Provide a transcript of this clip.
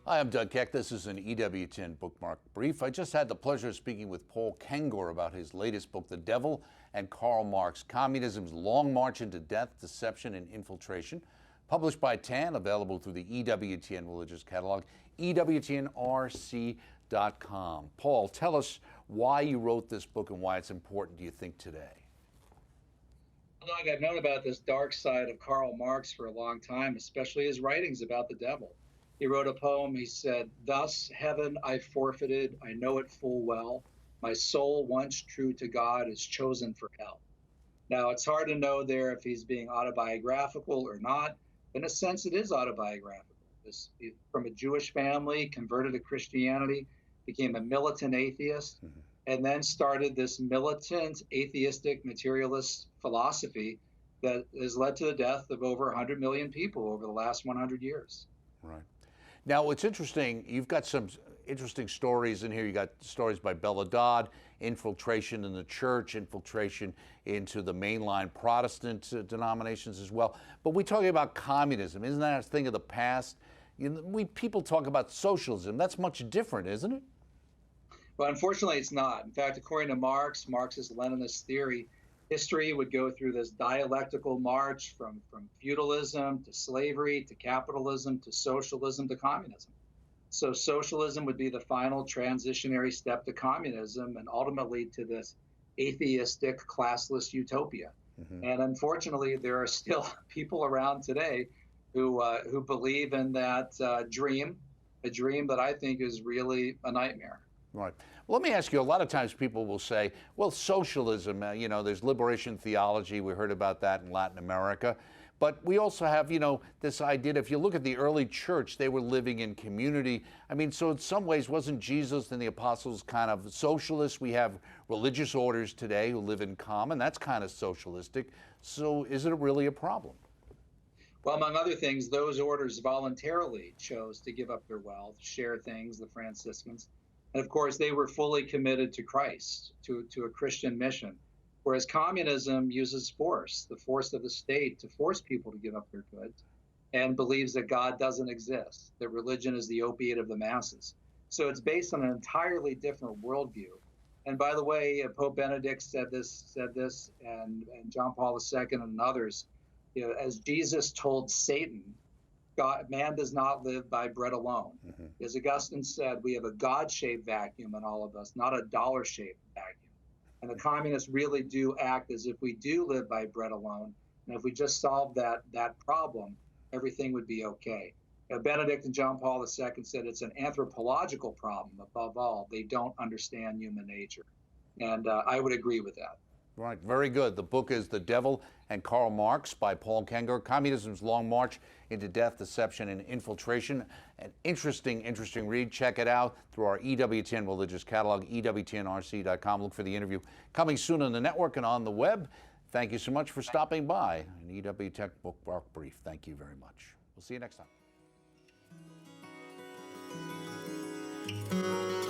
Hi, I'm Doug Keck. This is an EWTN Bookmark Brief. I just had the pleasure of speaking with Paul Kengor about his latest book, The Devil and Karl Marx, Communism's Long March into Death, Deception, and Infiltration, published by TAN, available through the EWTN Religious Catalog, EWTNRC.com. Paul, tell us why you wrote this book and why it's important, do you think, today? Doug, I've known about this dark side of Karl Marx for a long time, especially his writings about the devil. He wrote a poem. He said, "Thus heaven I forfeited, I know it full well. My soul, once true to God, is chosen for hell." Now, it's hard to know there if he's being autobiographical or not. In a sense, it is autobiographical. From a Jewish family, converted to Christianity, became a militant atheist, and then started this militant, atheistic, materialist philosophy that has led to the death of over 100 million people over the last 100 years. Right. Now, it's interesting, you've got some interesting stories in here. You got stories by Bella Dodd, infiltration in the church, infiltration into the mainline Protestant denominations as well. But we're talking about communism. Isn't that a thing of the past? People talk about socialism. That's much different, isn't it? Well, unfortunately, it's not. In fact, according to Marx, Marxist-Leninist theory, history would go through this dialectical march from feudalism to slavery to capitalism to socialism to communism. So socialism would be the final transitionary step to communism and ultimately to this atheistic, classless utopia. And unfortunately, there are still people around today who believe in that dream, a dream that I think is really a nightmare. Right. Well, let me ask you, a lot of times people will say, well, socialism, there's liberation theology. We heard about that in Latin America. But we also have, this idea that if you look at the early church, they were living in community. I mean, so in some ways, wasn't Jesus and the apostles kind of socialists? We have religious orders today who live in common. That's kind of socialistic. So is it really a problem? Well, among other things, those orders voluntarily chose to give up their wealth, share things, the Franciscans. And of course, they were fully committed to Christ, to a Christian mission. Whereas communism uses force, the force of the state, to force people to give up their goods, and believes that God doesn't exist, that religion is the opiate of the masses. So it's based on an entirely different worldview. And by the way, Pope Benedict said this, and John Paul II and others, as Jesus told Satan, man does not live by bread alone. As Augustine said, we have a God-shaped vacuum in all of us, not a dollar-shaped vacuum. And the communists really do act as if we do live by bread alone. And if we just solve that problem, everything would be okay. Benedict and John Paul II said it's an anthropological problem above all. They don't understand human nature. And I would agree with that. Right, very good. The book is The Devil and Karl Marx by Paul Kengor, Communism's Long March into Death, Deception, and Infiltration. An interesting read. Check it out through our EWTN Religious Catalog, EWTNRC.com. Look for the interview coming soon on the network and on the web. Thank you so much for stopping by. An EWTN Bookmark Brief. Thank you very much. We'll see you next time.